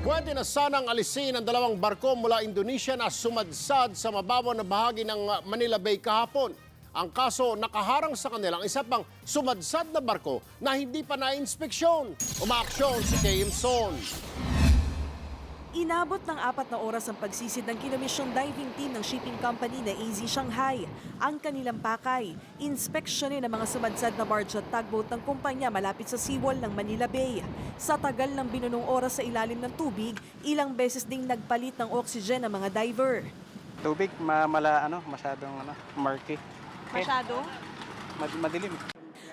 Pwede na sanang alisin ang dalawang barko mula Indonesia na sumadsad sa mababaw na bahagi ng Manila Bay kahapon. Ang kaso, nakaharang sa kanilang isa pang sumadsad na barko na hindi pa na-inspeksyon. Umaaksyon si Kim Son. Inabot ng 4 na oras ang pagsisid ng kinomisyong diving team ng shipping company na AZ Shanghai. Ang kanilang pakay, inspeksyonin ang mga sumadsad na barge at tugboat ng kumpanya malapit sa seawall ng Manila Bay. Sa tagal ng binunong oras sa ilalim ng tubig, ilang beses ding nagpalit ng oxygen ang mga diver. Tubig, masyadong murky. Masyado? Madilim.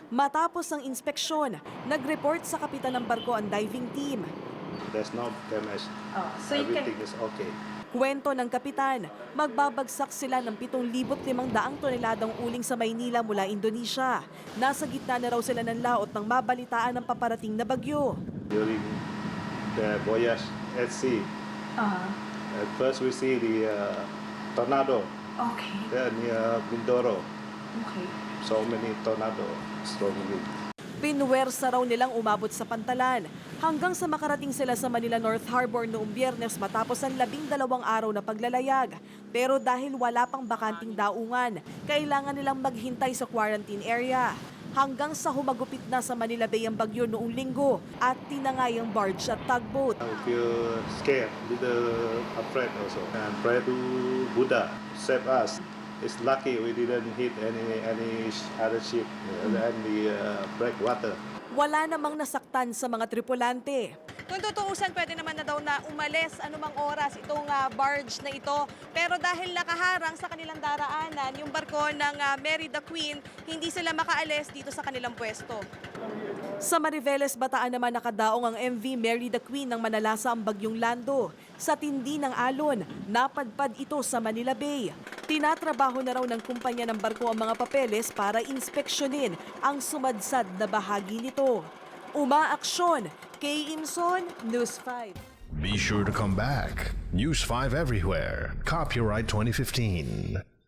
Matapos ang inspeksyon, nag-report sa kapitan ng barko ang diving team. There's no damage. So Everything is okay. Kwento ng kapitan, magbabagsak sila ng 7,500 toneladang uling sa Maynila mula Indonesia. Nasa gitna na raw sila ng laot nang mabalitaan ng paparating na bagyo. During the voyage at sea, at first we see the tornado. Okay. There near Mindoro. Okay. So many tornado, strong wind. Pinuwersa raw nilang umabot sa pantalan hanggang sa makarating sila sa Manila North Harbor noong Biyernes matapos ang 12 araw na paglalayag. Pero dahil wala pang bakanting daungan, kailangan nilang maghintay sa quarantine area. Hanggang sa humagupit na sa Manila Bay ang bagyo noong linggo at tinangay ang barge at tugboat. I feel scared, little afraid also. And pray to Buddha, save us. It's lucky we didn't hit any other ship and the breakwater. Wala namang nasaktan sa mga tripulante. Kung tutuusan, pwede naman na daw na umalis anumang oras itong barge na ito. Pero dahil nakaharang sa kanilang daraanan, yung barko ng Mary the Queen, hindi sila makaalis dito sa kanilang pwesto. Sa Mariveles, Bataan naman nakadaong ang MV Mary the Queen nang manalasa ang bagyong Lando. Sa tindi ng alon, napadpad ito sa Manila Bay. Tinatrabaho na raw ng kumpanya ng barko ang mga papeles para inspeksyonin ang sumadsad na bahagi nito. Umaaksyon, Kay Imson, News 5. Be sure to come back. News 5 everywhere. Copyright 2015.